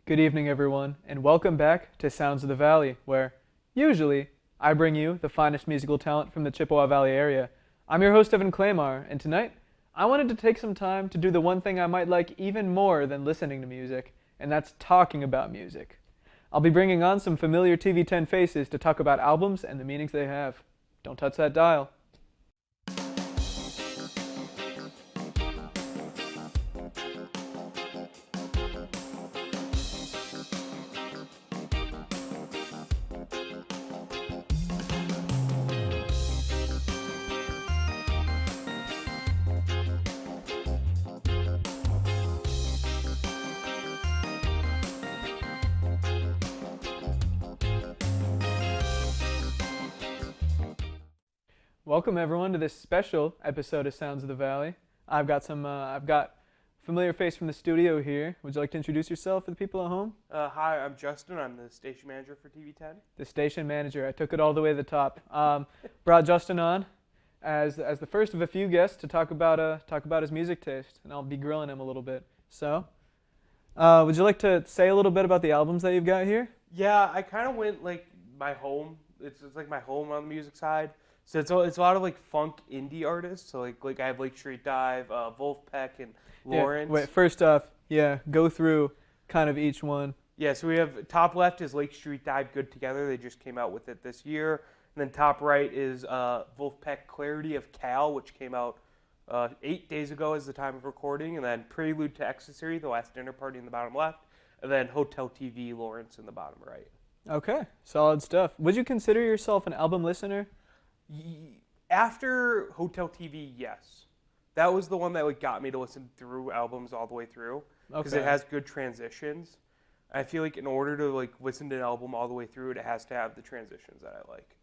Good evening, everyone, and welcome back to Sounds of the Valley, where, usually, I bring you the finest musical talent from the Chippewa Valley area. I'm your host, Evan Claymar, and tonight, I wanted to take some time to do the one thing I might like even more than listening to music, and that's talking about music. I'll be bringing on some familiar TV10 faces to talk about albums and the meanings they have. Don't touch that dial. Welcome everyone to this special episode of Sounds of the Valley. I've got familiar face from the studio here. Would you like to introduce yourself for the people at home? Hi, I'm Justin. I'm the station manager for TV10. The station manager. I took it all the way to the top. Brought Justin on as the first of a few guests to talk about his music taste, and I'll be grilling him a little bit. So, would you like to say a little bit about the albums that you've got here? Yeah, I kind of went like my home. It's like my home on the music side. So it's a lot of like funk indie artists. So like I have Lake Street Dive, Wolfpack, and Lawrence. Yeah, wait, first off, go through kind of each one. Yeah, so we have top left is Lake Street Dive Good Together. They just came out with it this year. And then top right is Wolfpack Clarity of Cal, which came out 8 days ago as the time of recording. And then Prelude to Ecstasy, The Last Dinner Party in the bottom left. And then Hotel TV, Lawrence in the bottom right. Okay, solid stuff. Would you consider yourself an album listener? After Hotel TV, yes. That was the one that like got me to listen through albums all the way through because it has good transitions. I feel like in order to like listen to an album all the way through, it has to have the transitions that I like.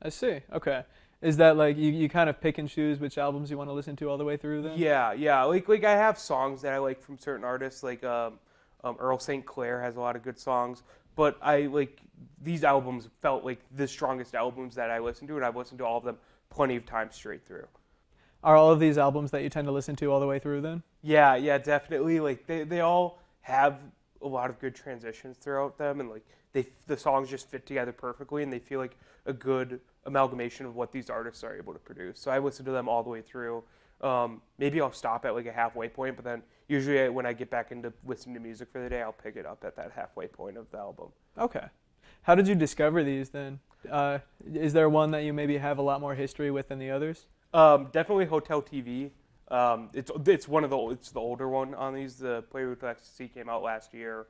I see. Okay. Is that like you kind of pick and choose which albums you want to listen to all the way through then? Yeah. Like I have songs that I like from certain artists. Like Earl St. Clair has a lot of good songs. But I like these albums felt like the strongest albums that I listened to, and I've listened to all of them plenty of times straight through. Are all of these albums that you tend to listen to all the way through then? Yeah, definitely. Like they all have a lot of good transitions throughout them, and like the songs just fit together perfectly, and they feel like a good amalgamation of what these artists are able to produce. So I listen to them all the way through. Maybe I'll stop at like a halfway point, but then usually when I get back into listening to music for the day, I'll pick it up at that halfway point of the album. Okay. How did you discover these then? Is there one that you maybe have a lot more history with than the others? Definitely Hotel TV. It's the older one on these. The Prelude to Ecstasy came out last year.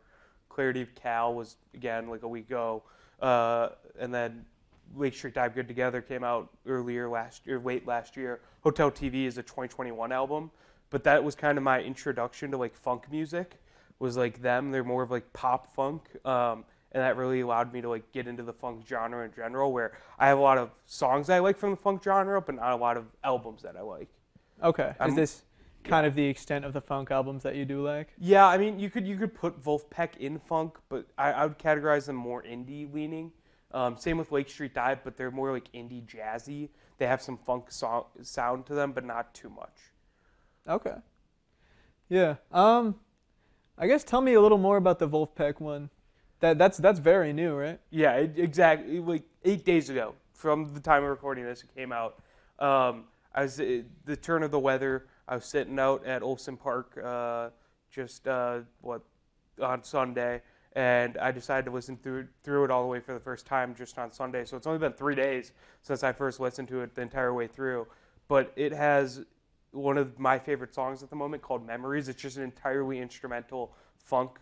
Clarity of Cal was again like a week ago, and then Lake Street Dive Good Together came out late last year. Hotel TV is a 2021 album, but that was kind of my introduction to like funk music. Was like them. They're more of like pop funk, and that really allowed me to like get into the funk genre in general. Where I have a lot of songs I like from the funk genre, but not a lot of albums that I like. Okay. Is this kind of the extent of the funk albums that you do like? Yeah, I mean you could put Wolfpack in funk, but I would categorize them more indie leaning. Same with Lake Street Dive, but they're more like indie jazzy. They have some funk sound to them, but not too much. Okay. Yeah. I guess tell me a little more about the Wolfpack one. That's very new, right? Yeah, exactly. Like 8 days ago, from the time of recording this, it came out. I was the turn of the weather. I was sitting out at Olson Park, on Sunday. And I decided to listen through it all the way for the first time just on Sunday. So it's only been 3 days since I first listened to it the entire way through. But it has one of my favorite songs at the moment called Memories. It's just an entirely instrumental funk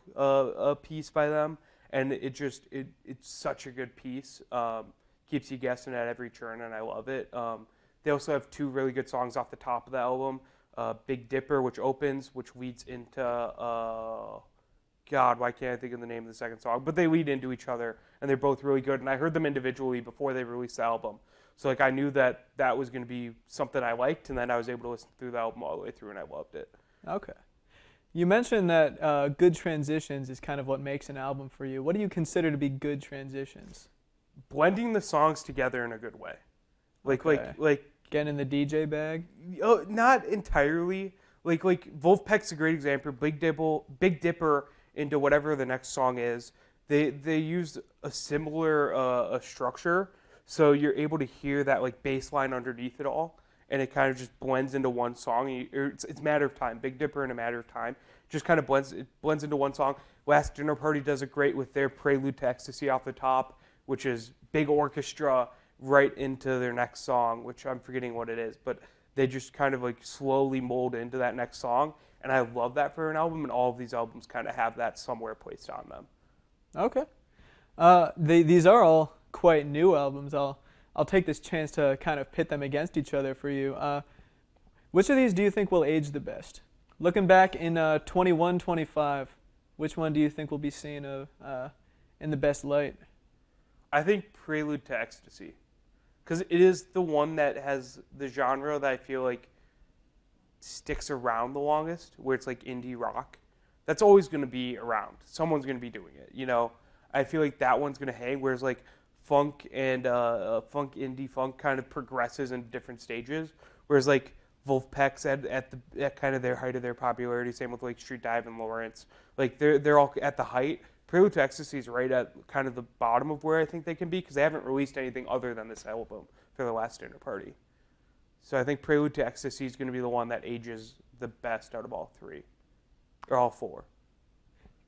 piece by them. And it's such a good piece. Keeps you guessing at every turn, and I love it. They also have 2 really good songs off the top of the album. Big Dipper, which opens, which leads into... God, why can't I think of the name of the second song? But they lead into each other, and they're both really good. And I heard them individually before they released the album. So like I knew that was going to be something I liked, and then I was able to listen through the album all the way through, and I loved it. Okay. You mentioned that good transitions is kind of what makes an album for you. What do you consider to be good transitions? Blending the songs together in a good way. Like getting in the DJ bag? Not entirely. Like Wolfpack's a great example. Big Dipper into whatever the next song is, they use a similar a structure, so you're able to hear that like bass line underneath it all, and it kind of just blends into one song. It's a matter of time. Big Dipper in a matter of time just kind of blends into one song. Last Dinner Party does it great with their Prelude to Ecstasy off the top, which is big orchestra right into their next song, which I'm forgetting what it is, but they just kind of like slowly mold into that next song, and I love that for an album, and all of these albums kind of have that somewhere placed on them. Okay. These are all quite new albums. I'll take this chance to kind of pit them against each other for you. Which of these do you think will age the best? Looking back in 21, 25, which one do you think will be seen in the best light? I think Prelude to Ecstasy, because it is the one that has the genre that I feel like sticks around the longest, where it's like indie rock. That's always going to be around. Someone's going to be doing it. I feel like that one's going to hang, whereas like funk and indie funk kind of progresses in different stages, whereas like Wolfpack's at kind of their height of their popularity. Same with like Street Dive and Lawrence. Like they're all at the height. Prelude to Ecstasy is right at kind of the bottom of where I think they can be, because they haven't released anything other than this album for the Last Dinner Party. So I think Prelude to Ecstasy is going to be the one that ages the best out of all three, or all four.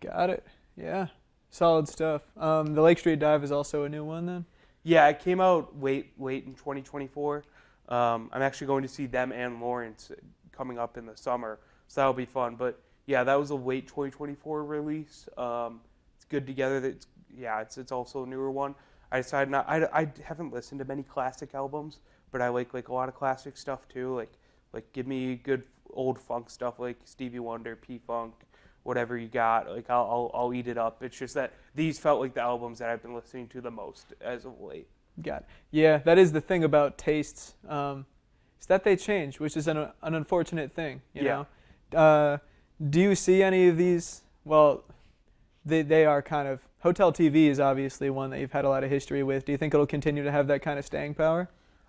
Got it. Yeah. Solid stuff. The Lake Street Dive is also a new one then? Yeah, it came out late in 2024. I'm actually going to see them and Lawrence coming up in the summer, so that'll be fun. But yeah, that was a late 2024 release. It's good together. It's also a newer one. I decided not. I haven't listened to many classic albums, but I like a lot of classic stuff too. Like give me good old funk stuff like Stevie Wonder, P Funk, whatever you got. Like I'll eat it up. It's just that these felt like the albums that I've been listening to the most as of late. Got it. Yeah, that is the thing about tastes. Is that they change, which is an unfortunate thing. You know. Do you see any of these? Well, they are kind of. Hotel TV is obviously one that you've had a lot of history with. Do you think it'll continue to have that kind of staying power?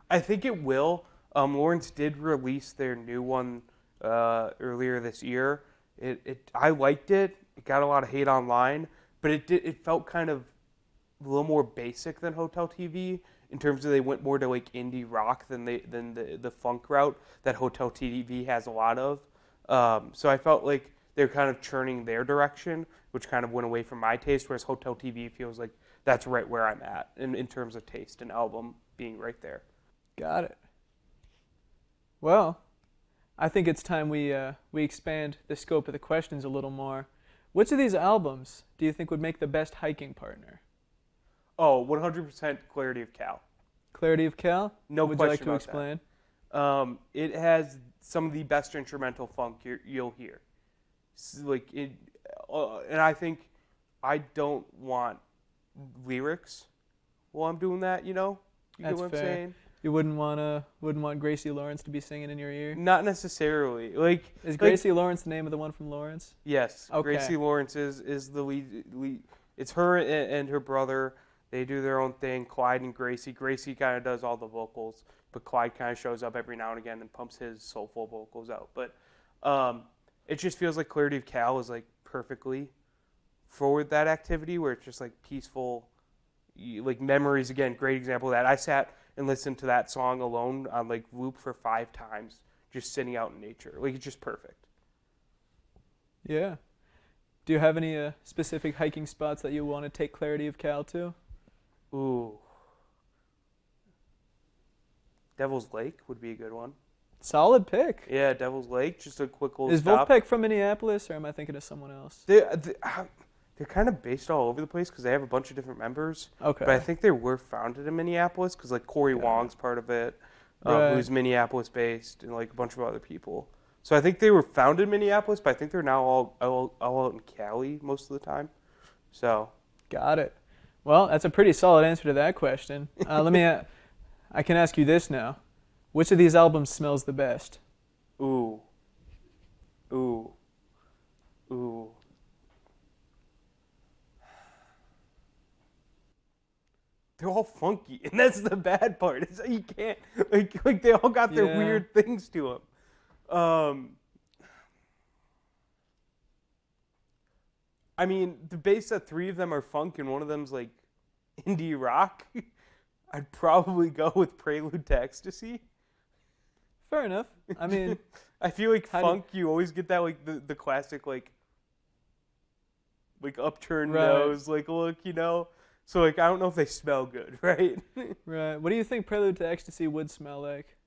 I think it will. Lawrence did release their new one earlier this year. I liked it. It got a lot of hate online, but it felt kind of a little more basic than Hotel TV in terms of they went more to like indie rock than the funk route that Hotel TV has a lot of. So I felt like they're kind of churning their direction, which kind of went away from my taste, whereas Hotel TV feels like that's right where I'm at in terms of taste and album being right there. Got it. Well, I think it's time we expand the scope of the questions a little more. Which of these albums do you think would make the best hiking partner? Oh, 100% Clarity of Cal. Clarity of Cal? No would question you like to about explain? that. It has some of the best instrumental funk you'll hear. And I think I don't want lyrics while I'm doing that. You know That's what I'm fair. saying? You wouldn't want Gracie Lawrence to be singing in your ear? Not necessarily. Is Gracie Lawrence the name of the one from Lawrence? Yes. Okay. Gracie Lawrence is the lead. It's her and her brother. They do their own thing. Clyde and Gracie. Gracie kind of does all the vocals, but Clyde kind of shows up every now and again and pumps his soulful vocals out. But it just feels like Clarity of Cal is like perfectly for that activity, where it's just like peaceful, like memories. Again, great example of that. I sat and listened to that song alone on like loop for 5 times, just sitting out in nature. Like it's just perfect. Yeah. Do you have any specific hiking spots that you want to take Clarity of Cal to? Ooh. Devil's Lake would be a good one. Solid pick. Yeah, Devil's Lake, just a quick little Is stop. Wolfpack from Minneapolis, or am I thinking of someone else? They're kind of based all over the place because they have a bunch of different members. Okay. But I think they were founded in Minneapolis because like Corey Wong's part of it, Right. who's Minneapolis based, and like a bunch of other people. So I think they were founded in Minneapolis, but I think they're now all out in Cali most of the time. So Got it. Well, that's a pretty solid answer to that question. I can ask you this now. Which of these albums smells the best? ooh. They're all funky, and that's the bad part. Is that you can't like they all got their Yeah. weird things to them. I mean, the base that 3 of them are funk and one of them's like indie rock. I'd probably go with Prelude to Ecstasy. Fair enough. I mean, I feel like how do funk, you always get that like the classic like upturned right, nose like look, So like I don't know if they smell good, right? right. What do you think Prelude to Ecstasy would smell like,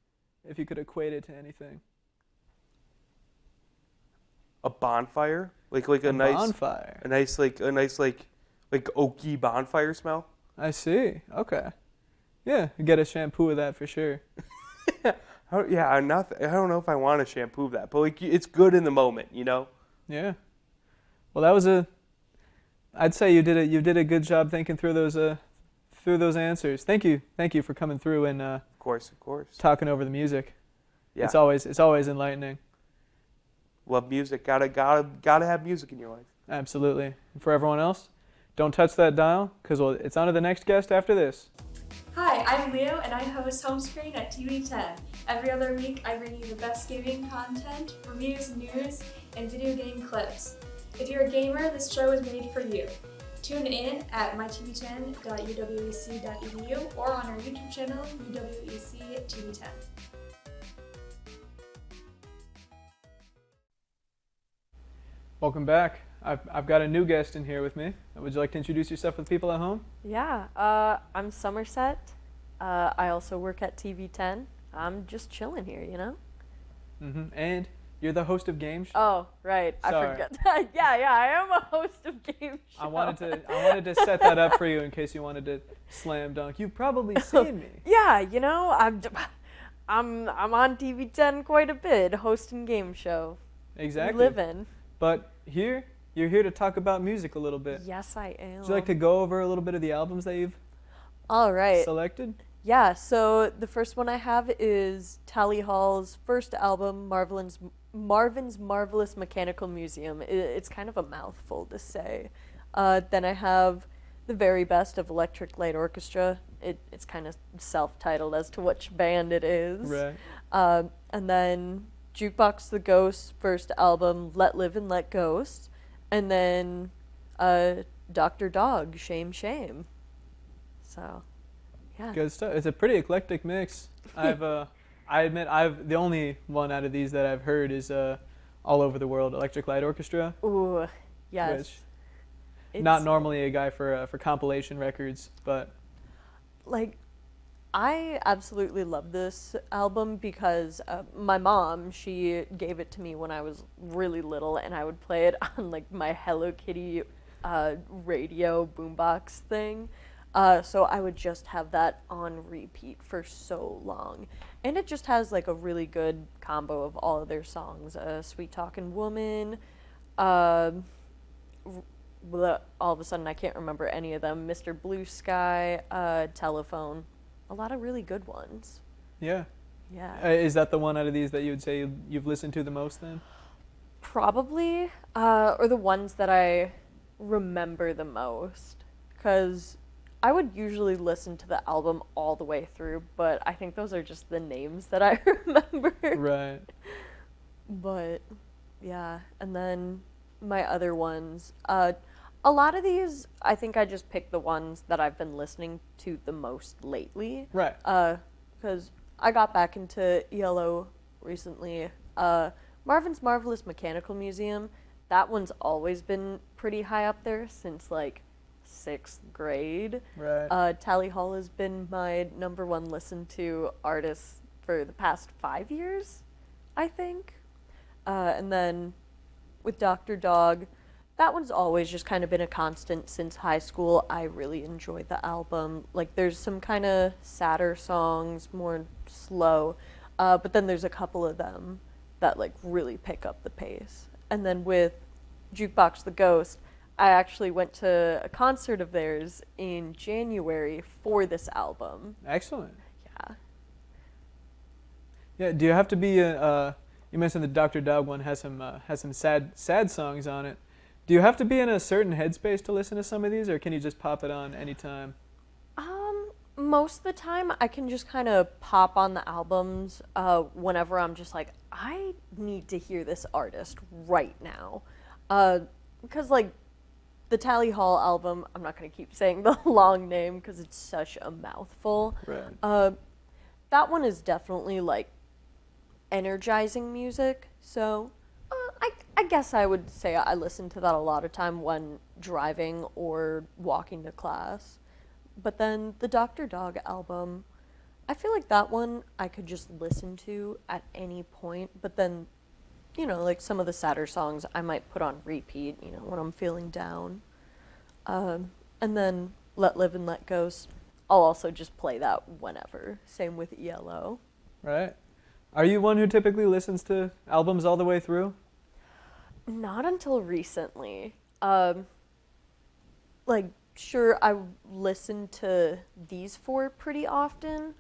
if you could equate it to anything? A bonfire, like A bonfire. a nice like oaky bonfire smell. I see. Okay. Yeah, get a shampoo of that for sure. Yeah, I don't know if I want to shampoo that, but like it's good in the moment. Yeah. Well, that was I'd say you did a good job thinking through those answers. Thank you for coming through and Of course. talking over the music. Yeah, It's always enlightening. love music. Gotta have music in your life. Absolutely. And for everyone else, don't touch that dial because it's on to the next guest after this. Hi, I'm Leo and I host Home Screen at TV10. Every other week I bring you the best gaming content, reviews, news, and video game clips. If you're a gamer, this show is made for you. Tune in at mytv10.uwec.edu or on our YouTube channel, UWEC TV10. Welcome back. I've got a new guest in here with me. Would you like to introduce yourself to the people at home? Yeah, I'm Somerset. I also work at TV10. I'm just chilling here, And you're the host of Game Show. Oh, right. Sorry. I forgot. yeah, I am a host of Game Show. I wanted to set that up for you in case you wanted to slam dunk. You've probably seen me. Yeah, I'm on TV10 quite a bit, hosting Game Show. Exactly. Living. But you're here to talk about music a little bit. Yes, I am. Would you like to go over a little bit of the albums that you've All right. selected? Yeah, so the first one I have is Tally Hall's first album, Marvin's Marvelous Mechanical Museum. It's kind of a mouthful to say. Then I have the very best of Electric Light Orchestra. It's kind of self-titled as to which band it is. Right. And then Jukebox the Ghost's first album, Let Live and Let Ghost. And then Dr. Dog, Shame Shame. So, yeah. Good stuff. It's a pretty eclectic mix. I admit the only one out of these that I've heard is All Over the World, Electric Light Orchestra. Ooh, yes. Which, not normally a guy for compilation records, but like, I absolutely love this album because my mom, she gave it to me when I was really little, and I would play it on like my Hello Kitty radio boombox thing. So I would just have that on repeat for so long. And it just has like a really good combo of all of their songs. Sweet Talkin' Woman, all of a sudden I can't remember any of them. Mr. Blue Sky, Telephone. A lot of really good ones. yeah. Yeah. Is that the one out of these that you would say you've listened to the most then? Probably, or the ones that I remember the most. Because I would usually listen to the album all the way through, but I think those are just the names that I remember. Right. But, yeah. And then my other ones, a lot of these, I think I just picked the ones that I've been listening to the most lately. Right. Because I got back into ELO recently. Marvin's Marvelous Mechanical Museum, that one's always been pretty high up there since like 6th grade. Right. Tally Hall has been my number one listened to artist for the past 5 years, I think. And then with Dr. Dog, that one's always just kind of been a constant since high school. I really enjoyed the album. Like, there's some kind of sadder songs, more slow, but then there's a couple of them that, like, really pick up the pace. And then with Jukebox the Ghost, I actually went to a concert of theirs in January for this album. Excellent. Yeah. Yeah. Do you have to be you mentioned the Dr. Dog one has some sad songs on it. Do you have to be in a certain headspace to listen to some of these, or can you just pop it on anytime? Most of the time, I can just kind of pop on the albums whenever I'm just like, I need to hear this artist right now. Because, like, the Tally Hall album, I'm not going to keep saying the long name because it's such a mouthful. Right. That one is definitely like energizing music. So I guess I would say I listen to that a lot of time when driving or walking to class. But then the Dr. Dog album, I feel like that one I could just listen to at any point. But then, you know, like some of the sadder songs I might put on repeat, you know, when I'm feeling down. And then Let Live and Let Go, I'll also just play that whenever. Same with ELO. Right. Are you one who typically listens to albums all the way through? Not until recently. Like, sure, I listen to these four pretty often,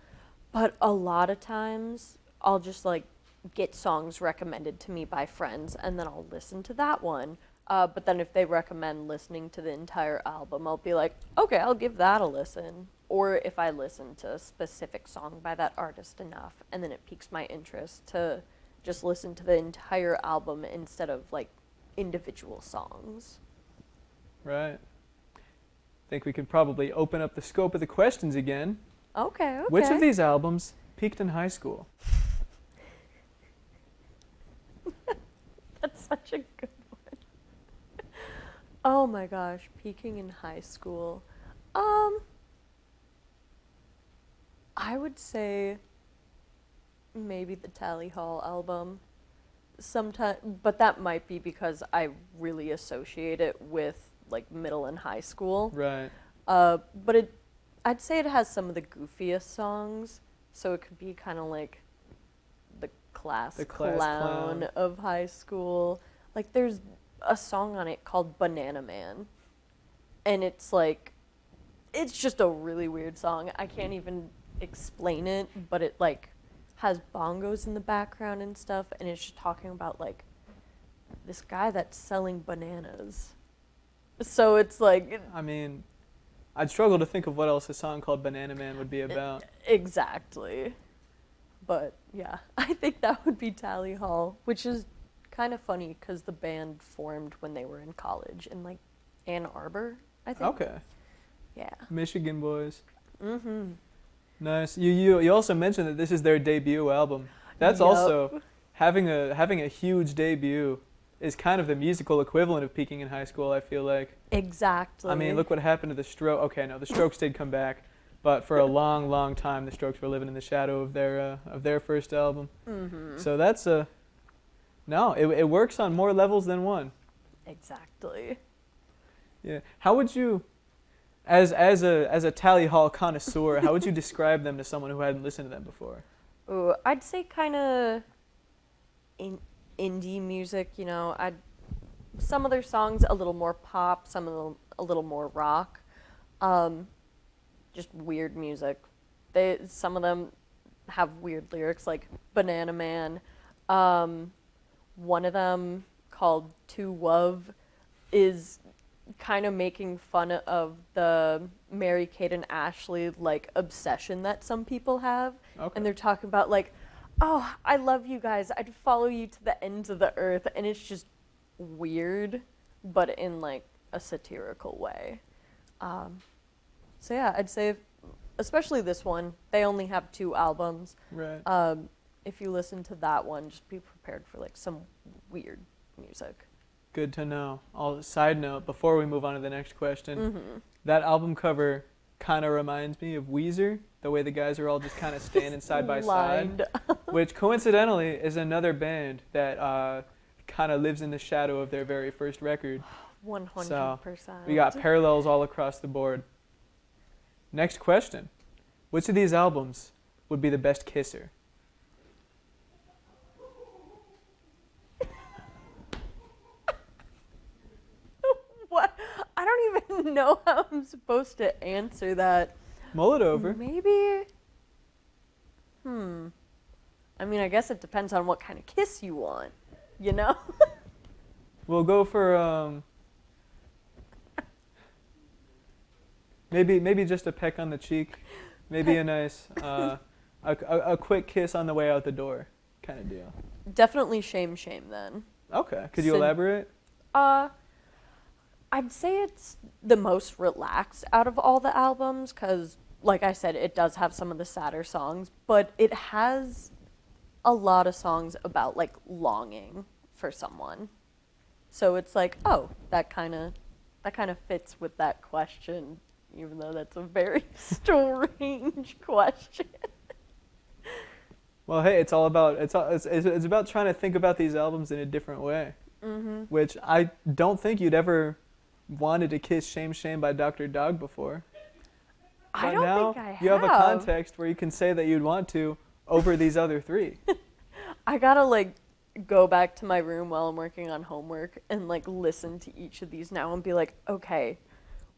but a lot of times I'll just like get songs recommended to me by friends and then I'll listen to that one. But then if they recommend listening to the entire album, I'll be like, okay, I'll give that a listen. Or if I listen to a specific song by that artist enough and then it piques my interest to just listen to the entire album instead of like individual songs. Right. I think we could probably open up the scope of the questions again. Okay. Which of these albums peaked in high school? That's such a good one. Oh my gosh, peaking in high school. I would say maybe the Tally Hall album. But that might be because I really associate it with like middle and high school. Right. But I'd say it has some of the goofiest songs, so it could be kind of like the class clown of high school. Like there's a song on it called Banana Man, and it's like, it's just a really weird song. I can't even explain it, but it like has bongos in the background and stuff, and it's just talking about like this guy that's selling bananas. So it's like, I mean, I'd struggle to think of what else a song called Banana Man would be about. Exactly. But yeah, I think that would be Tally Hall, which is kind of funny because the band formed when they were in college in like Ann Arbor, I think. Okay. Yeah. Michigan boys. Mm-hmm. Nice. You also mentioned that this is their debut album. That's Yup. also having a huge debut is kind of the musical equivalent of peaking in high school, I feel like. Exactly. I mean, look what happened to the Strokes. Okay, no, the Strokes did come back, but for a long, long time, the Strokes were living in the shadow of their first album. Mm-hmm. So that's no, it works on more levels than one. Exactly. Yeah. How would you, as a Tally Hall connoisseur, how would you describe them to someone who hadn't listened to them before? Ooh, I'd say kind of indie music, you know. Some of their songs a little more pop, some of them a little more rock. Just weird music. Some of them have weird lyrics like Banana Man. One of them called To Wove is kind of making fun of the Mary-Kate and Ashley like obsession that some people have. Okay. And they're talking about like, oh, I love you guys. I'd follow you to the ends of the earth. And it's just weird, but in like a satirical way. So yeah, I'd say, especially this one, they only have 2 albums. Right. If you listen to that one, just be prepared for like some weird music. Good to know. Side note, before we move on to the next question, Mm-hmm. that album cover kind of reminds me of Weezer, the way the guys are all just kind of standing side by side, which coincidentally is another band that kind of lives in the shadow of their very first record. 100%. So we got parallels all across the board. Next question. Which of these albums would be the best kisser? What? I don't even know how I'm supposed to answer that. Mull it over. Maybe. I mean, I guess it depends on what kind of kiss you want, you know? We'll go for maybe just a peck on the cheek, maybe a nice a quick kiss on the way out the door, kind of deal. Definitely shame then. Okay, could you elaborate? I'd say it's the most relaxed out of all the albums because, like I said, it does have some of the sadder songs, but it has a lot of songs about like longing for someone. So it's like, oh, that kind of fits with that question, even though that's a very strange question. Well, hey, it's all about it's about trying to think about these albums in a different way, which I don't think you'd ever wanted to kiss "Shame Shame" by Dr. Dog before. I But don't now think I you have a have. context where you can say that you'd want to over these other three. I gotta like go back to my room while I'm working on homework and like listen to each of these now and be like, okay,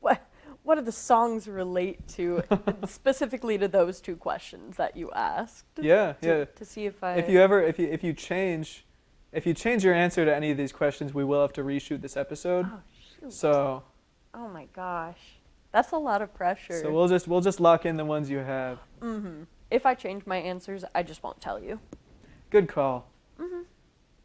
what do the songs relate to specifically to those two questions that you asked? Yeah, yeah. To see if I If you change your answer to any of these questions, we will have to reshoot this episode. Oh shoot. So Oh my gosh. That's a lot of pressure. so we'll just lock in the ones you have. If I change my answers, I just won't tell you. Good call.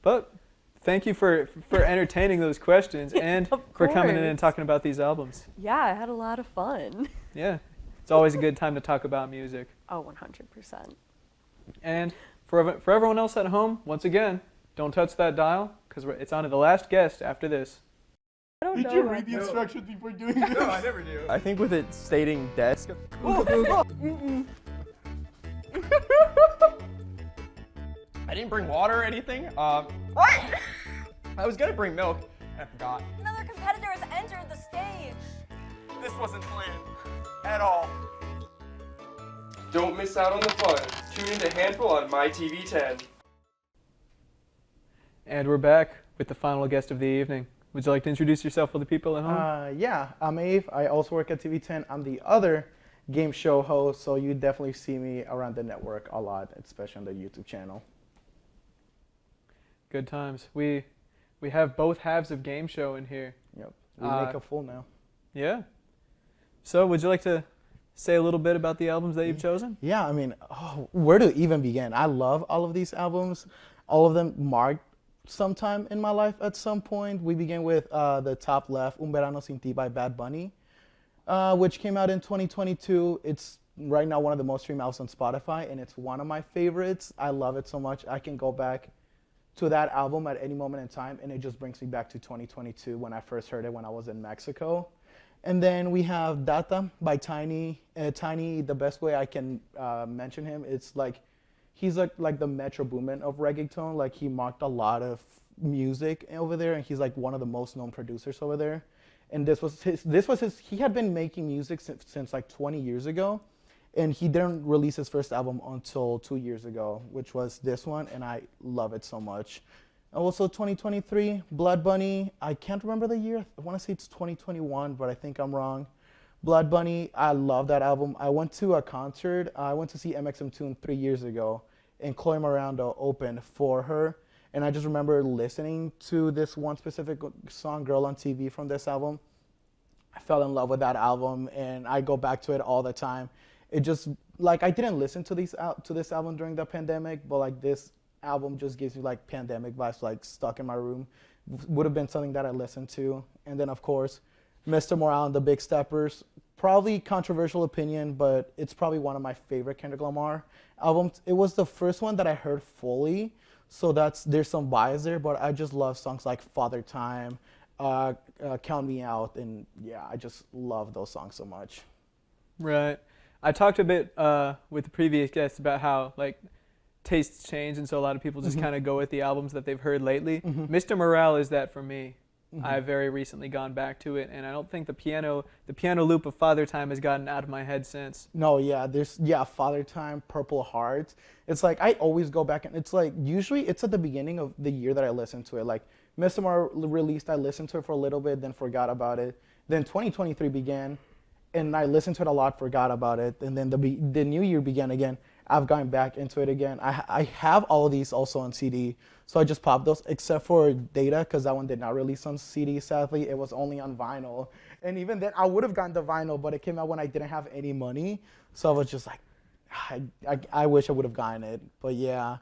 But thank you for entertaining those questions and Of for coming in course. and talking about these albums. Yeah, I had a lot of fun. Yeah, it's always a good time to talk about music. Oh, 100%. And for everyone else at home, once again, don't touch that dial because it's on to the last guest after this. I don't know. Did you read the instructions before doing this? No, I never do. I think with it stating desk. I didn't bring water or anything. Right! I was gonna bring milk. I forgot. Another competitor has entered the stage. This wasn't planned at all. Don't miss out on the fun. Tune in to Handful on My TV 10. And we're back with the final guest of the evening. Would you like to introduce yourself for the people at home? Yeah, I'm Ave. I also work at TV10. I'm the other game show host, so you definitely see me around the network a lot, especially on the YouTube channel. Good times. We have both halves of game show in here. Yep, we make a full now. Yeah. So would you like to say a little bit about the albums that you've chosen? Yeah, I mean, where to even begin? I love all of these albums. All of them marked some time in my life at some point. We begin with the top left, Un Verano Sin Ti by Bad Bunny, which came out in 2022. It's right now one of the most streamed albums on Spotify, and it's one of my favorites. I love it so much. I can go back to that album at any moment in time, and it just brings me back to 2022 when I first heard it when I was in Mexico. And then we have Data by Tiny. Tiny, the best way I can mention him, it's like he's like the Metro Boomin of reggaeton. Like he marked a lot of music over there, and he's like one of the most known producers over there. And this was his. He had been making music since like 20 years ago, and he didn't release his first album until 2 years ago, which was this one, and I love it so much. Also 2023, Blood Bunny. I can't remember the year. I want to say it's 2021, but I think I'm wrong. Blood Bunny, I love that album. I went to a concert. I went to see MXM Toon 3 years ago, and Chloe Miranda opened for her. And I just remember listening to this one specific song, Girl on TV, from this album. I fell in love with that album, and I go back to it all the time. It just, like, I didn't listen to this album during the pandemic, but like this album just gives me like pandemic vibes, like stuck in my room. Would have been something that I listened to. And then of course, Mr. Morale and the Big Steppers. Probably controversial opinion, but it's probably one of my favorite Kendrick Lamar albums. It was the first one that I heard fully, so there's some bias there, but I just love songs like Father Time, Count Me Out, and yeah, I just love those songs so much. Right. I talked a bit with the previous guests about how like tastes change, and so a lot of people just kind of go with the albums that they've heard lately. Mr. Morale is that for me. I've very recently gone back to it, and I don't think the piano loop of Father Time has gotten out of my head since. No, yeah, Father Time, Purple Heart. It's like I always go back, and it's like usually it's at the beginning of the year that I listen to it. Like Mr. Morale released, I listened to it for a little bit, then forgot about it. Then 2023 began, and I listened to it a lot, forgot about it, and then the new year began again. I've gone back into it again. I have all of these also on CD, so I just popped those, except for Data, because that one did not release on CD, sadly. It was only on vinyl. And even then, I would have gotten the vinyl, but it came out when I didn't have any money, so I was just like, I wish I would have gotten it. But yeah,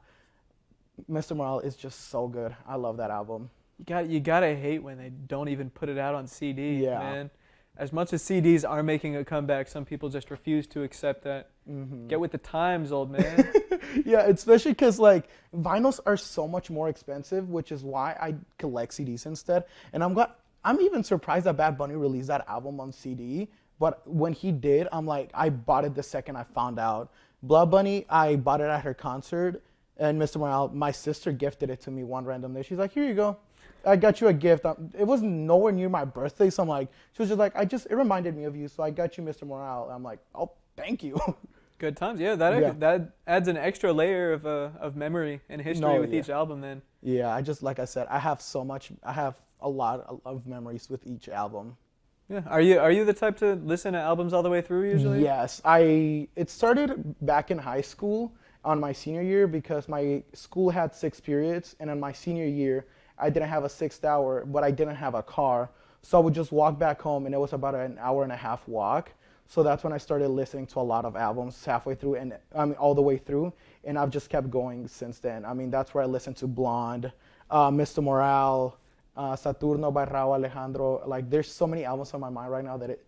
Mr. Morale is just so good. I love that album. You gotta hate when they don't even put it out on CD, Yeah. man. As much as CDs are making a comeback, some people just refuse to accept that. Get with the times, old man. Yeah, especially because like vinyls are so much more expensive, which is why I collect CDs instead. And I'm even surprised that Bad Bunny released that album on CD. But when he did, I'm like, I bought it the second I found out. Blood Bunny, I bought it at her concert, and Mr. Morale, my sister gifted it to me one random day. She's like, here you go. I got you a gift. It was nowhere near my birthday, so I'm like, she was just like, it reminded me of you, so I got you Mr. Morale. I'm like, oh, thank you. Good times. Yeah, Yeah. that adds an extra layer of memory and history No, with yeah. each album. Then. Yeah, like I said, I have a lot of memories with each album. Yeah. Are you the type to listen to albums all the way through usually? Yes, it started back in high school on my senior year because my school had 6 periods, and in my senior year, I didn't have a 6th hour, but I didn't have a car. So I would just walk back home, and it was about an hour and a half walk. So that's when I started listening to a lot of albums halfway through, and I mean all the way through, and I've just kept going since then. I mean, that's where I listened to Blonde, Mr. Morale, Saturno by Raúl Alejandro. Like, there's so many albums on my mind right now that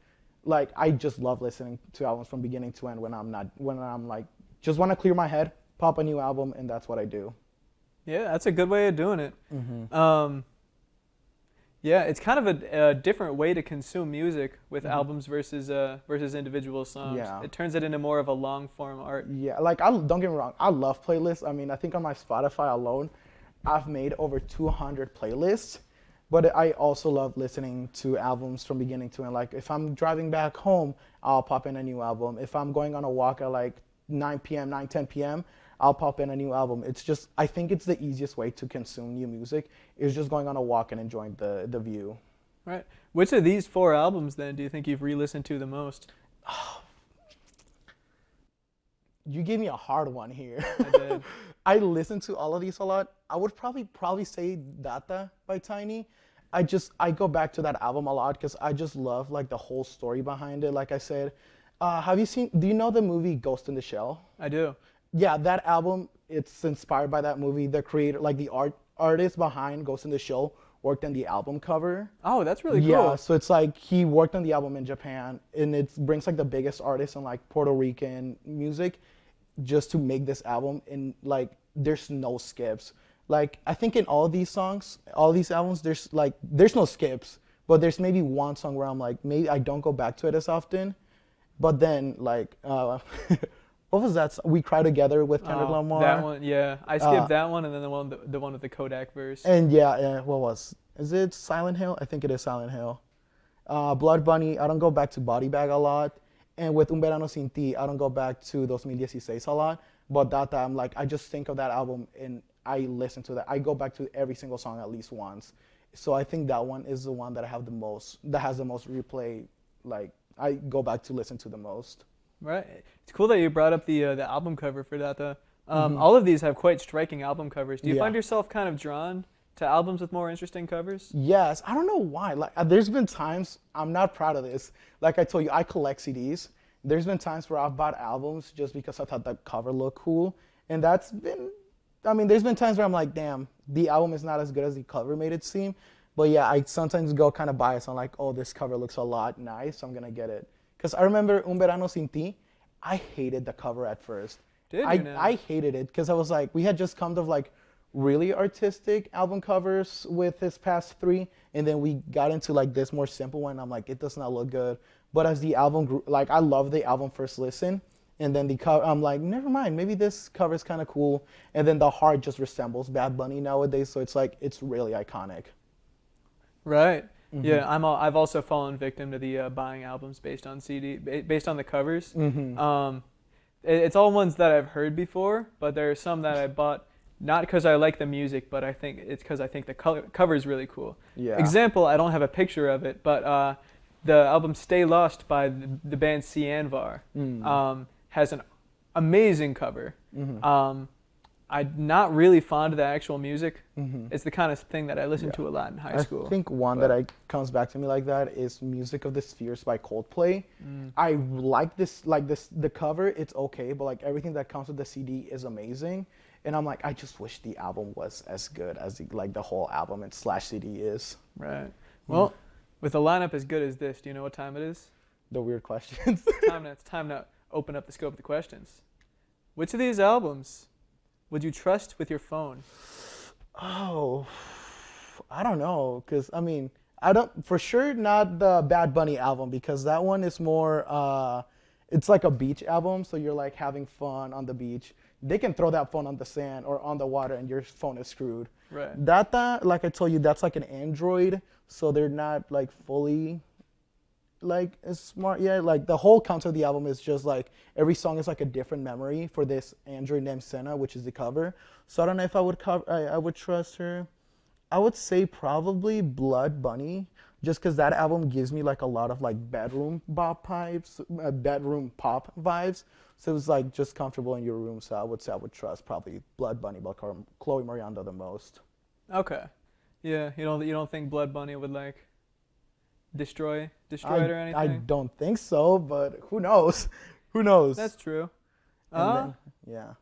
like, I just love listening to albums from beginning to end when I'm like, just want to clear my head, pop a new album, and that's what I do. Yeah, that's a good way of doing it. Yeah, it's kind of a different way to consume music with albums versus individual songs. Yeah. It turns it into more of a long form art. Yeah, like, don't get me wrong, I love playlists. I mean, I think on my Spotify alone, I've made over 200 playlists. But I also love listening to albums from beginning to end. Like, if I'm driving back home, I'll pop in a new album. If I'm going on a walk at like 10 p.m., I'll pop in a new album. It's just, I think it's the easiest way to consume new music is just going on a walk and enjoying the view. Right. Which of these 4 albums then do you think you've re-listened to the most? You gave me a hard one here. I did. I listen to all of these a lot. I would probably say Data by Tiny. I go back to that album a lot because I just love like the whole story behind it. Like I said, do you know the movie Ghost in the Shell? I do. Yeah, that album, it's inspired by that movie. The creator, like the artist behind Ghost in the Shell worked on the album cover. Oh, that's really cool. Yeah, so it's like he worked on the album in Japan, and it brings like the biggest artists in like Puerto Rican music just to make this album, and like there's no skips. Like, I think in all these songs, all these albums, there's no skips, but there's maybe one song where I'm like, maybe I don't go back to it as often. But then like what was that? We Cry Together with Kendrick Lamar. That one, yeah. I skipped that one, and then the one with the Kodak verse. And is it Silent Hill? I think it is Silent Hill. Blood Bunny, I don't go back to Body Bag a lot. And with Un Verano Sin Ti, I don't go back to 2016 a lot. But Data, I'm like, I just think of that album and I listen to that. I go back to every single song at least once. So I think that one is the one that has the most replay. Like, I go back to listen to the most. Right. It's cool that you brought up the album cover for Data. All of these have quite striking album covers. Do you find yourself kind of drawn to albums with more interesting covers? Yes. I don't know why. Like, there's been times, I'm not proud of this. Like I told you, I collect CDs. There's been times where I've bought albums just because I thought the cover looked cool. And there's been times where I'm like, damn, the album is not as good as the cover made it seem. But yeah, I sometimes go kind of biased. I'm like, oh, this cover looks a lot nice, so I'm going to get it. Because I remember Un Verano Sin Ti, I hated the cover at first. Did you now? I hated it because I was like, we had just come to like really artistic album covers with his past 3, and then we got into like this more simple one. I'm like, it does not look good. But as the album grew, like, I love the album first listen, and then the cover, I'm like, never mind, maybe this cover is kind of cool. And then the heart just resembles Bad Bunny nowadays, so it's like, it's really iconic. Right. Yeah, I've also fallen victim to the buying albums based on based on the covers. It's all ones that I've heard before, but there are some that I bought not because I like the music, but I think it's because I think the cover is really cool. Yeah. Example, I don't have a picture of it, but the album Stay Lost by the band Cianvar has an amazing cover. I'm not really fond of the actual music. It's the kind of thing that I listened to a lot in high school. I think one that comes back to me like that is Music of the Spheres by Coldplay. I like the cover, it's okay, but like everything that comes with the CD is amazing. and I'm like, I just wish the album was as good as like the whole album and slash CD is. Right. Well, with a lineup as good as this, do you know what time it is? The weird questions. It's time to open up the scope of the questions. Which of these albums would you trust with your phone? Oh, I don't know, cause I mean, I don't for sure not the Bad Bunny album because that one is more. It's like a beach album, so you're like having fun on the beach. They can throw that phone on the sand or on the water, and your phone is screwed. Right. That like I told you, that's like an Android, so they're not like fully like as smart yet. Like the whole concept of the album is just like every song is like a different memory for this Android named Senna, which is the cover. So I don't know if I would I would trust her. I would say probably Blood Bunny, just because that album gives me like a lot of like bedroom pop vibes, bedroom pop vibes. So it was like just comfortable in your room. So I would say I would trust probably Blood Bunny by Chloe Miranda the most. Okay. Yeah, you don't think Blood Bunny would like destroy it or anything? I don't think so, but who knows? Who knows? That's true. And then, yeah.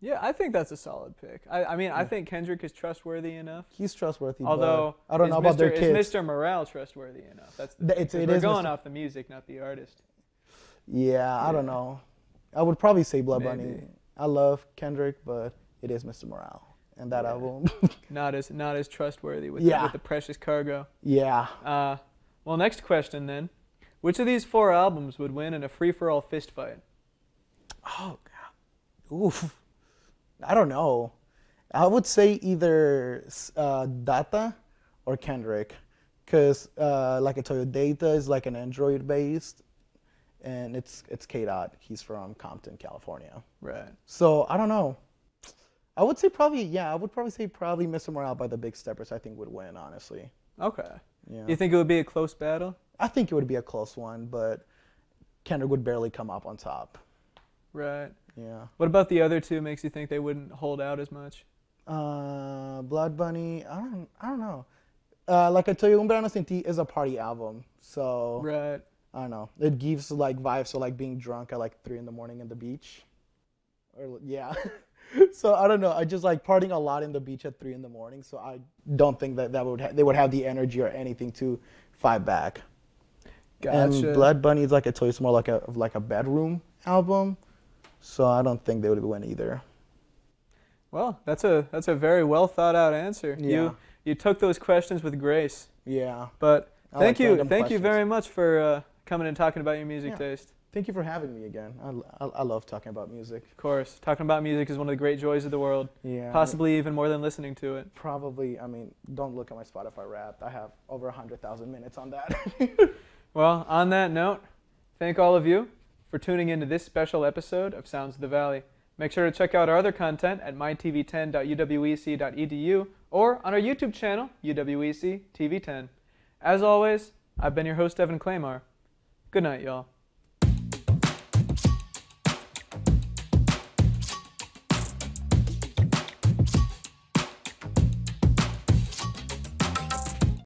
Yeah, I think that's a solid pick. I mean, I think Kendrick is trustworthy enough. He's trustworthy. Although, but I don't know about their kids. Is Mr. Morale trustworthy enough? That's the thing, 'cause it we're is going Mr. off the music, not the artist. Yeah, I don't know. I would probably say Blood Maybe. Bunny. I love Kendrick, but it is Mr. Morale. And that album. Not as trustworthy with, Yeah. with the precious cargo. Yeah. Well, next question then. Which of these 4 albums would win in a free-for-all fist fight? Oh, God. Oof. I don't know. I would say either Data or Kendrick. Because, like I told you, Data is like an Android based. And it's K-Dot. He's from Compton, California. Right. So, I don't know. I would say probably Mr. Morale by the Big Steppers, I think would win, honestly. Okay. Yeah. You think it would be a close battle? I think it would be a close one, but Kendrick would barely come up on top. Right. Yeah. What about the other 2 makes you think they wouldn't hold out as much? Blood Bunny, I don't know. Like I tell you, Un Verano Sin Ti is a party album, so Right. I don't know. It gives like vibes of like being drunk at like 3 in the morning in the beach. Or yeah. So I don't know. I just like partying a lot in the beach at 3 in the morning. So I don't think that they would have the energy or anything to fight back. Gotcha. And Blood Bunny is like I told you, it's more like a bedroom album. So I don't think they would win either. Well, that's a very well thought out answer. Yeah. You took those questions with grace. Yeah. But I thank like you random you questions. very much for coming and talking about your music Yeah. taste. Thank you for having me again. I love talking about music. Of course, talking about music is one of the great joys of the world. Yeah. Possibly even more than listening to it. Probably. I mean, don't look at my Spotify Wrapped. I have over 100,000 minutes on that. Well, on that note, thank all of you for tuning into this special episode of Sounds of the Valley. Make sure to check out our other content at mytv10.uwec.edu or on our YouTube channel, UWEC TV10. As always, I've been your host, Evan Claymar. Good night, y'all.